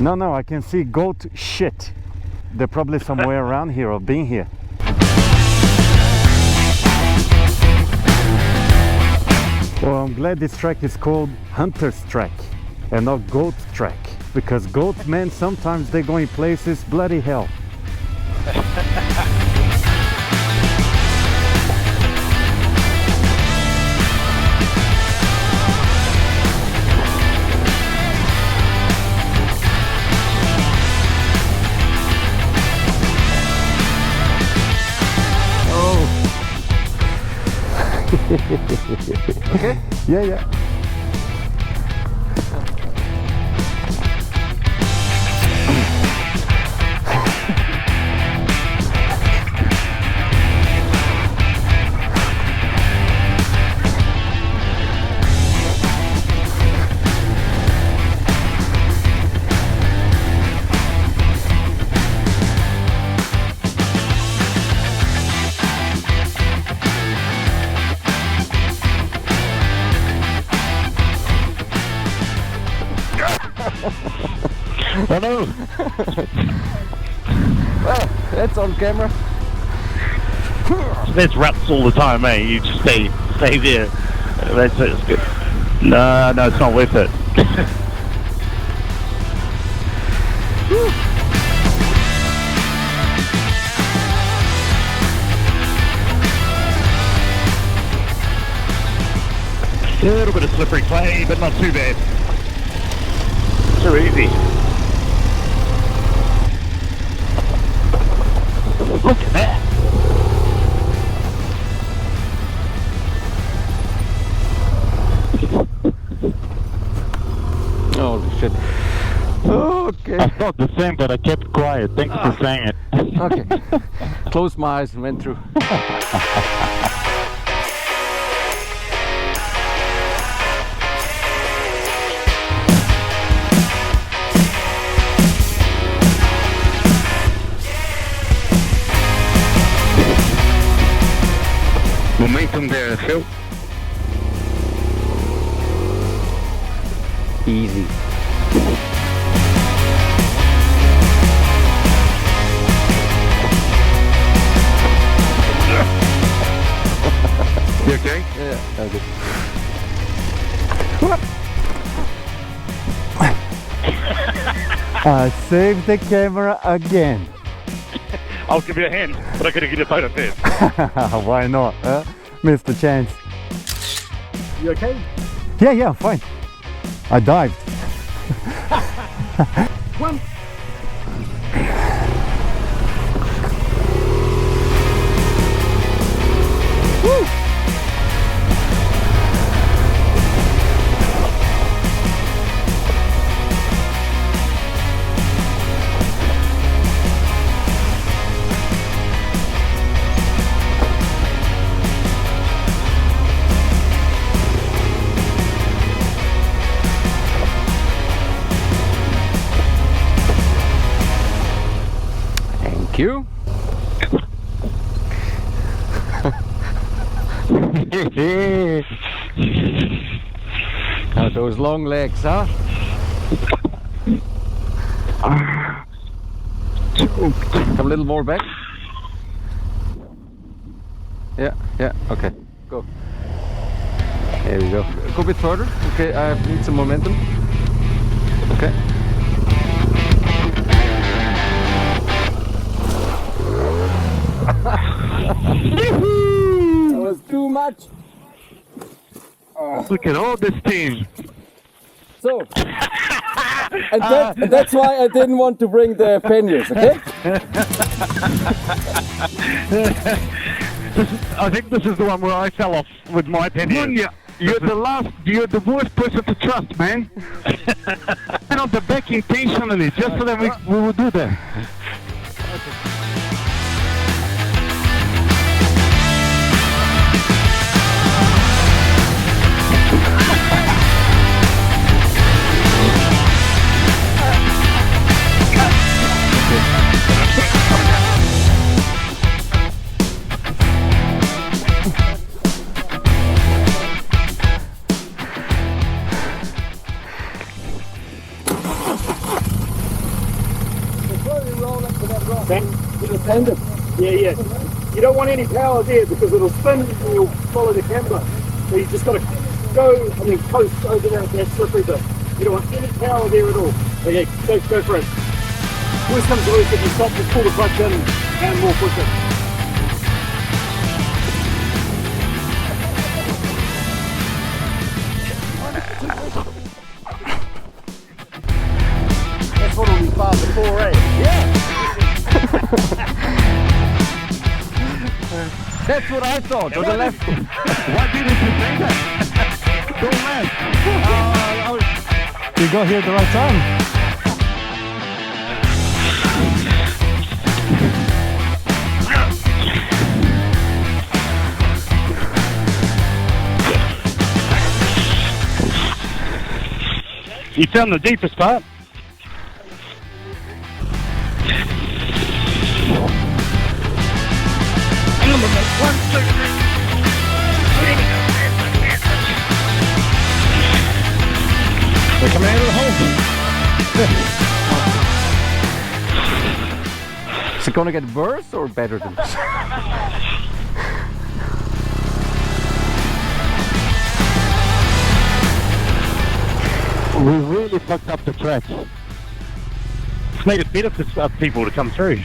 No, I can see goat shit. They're probably somewhere around here or being here. Well, I'm glad this track is called Hunter's Track and not Goat Track, because goat men sometimes they're going places bloody hell. Okay? Yeah. Oh no! Well, that's on camera. There's rats all the time, eh? You just stay there. That's it, it's good. No, it's not worth it. A little bit of slippery clay, but not too bad. Too easy. Look at that. Holy shit. Okay. I thought the same, but I kept quiet. Thank you for saying it. Okay. Closed my eyes and went through. Momentum there, Phil. Easy. You okay? Yeah, okay. I saved the camera again. I'll give you a hand, but I gotta get a photo first. Why not, Mr. Chance? You okay? Yeah, fine. I dived. One. Woo! Thank you. Now those long legs, huh? Come a little more back. Yeah, okay. Go. There we go. Go a bit further. Okay, I need some momentum. Okay. That was too much. Look at all this team. So, and that's why I didn't want to bring the panniers, okay? I think this is the one where I fell off with my penny. You're the worst person to trust, man. And on the back intentionally, just so that we will do that. left-handed. Yeah. You don't want any power there because it'll spin and you'll follow the camber. So you just got to coast over that slippery bit. You don't want any power there at all. Okay, go for it. Worst comes to worst, if you stop, just pull the clutch in and more quicker. That's what will be far before, eh? Yeah! That's what I thought, on the left. Why didn't you say that? Go left! You got here at the right time. You found the deepest part. They're coming out of the hole. Is it gonna get worse or better than this? We really fucked up the track. It's made it better for people to come through.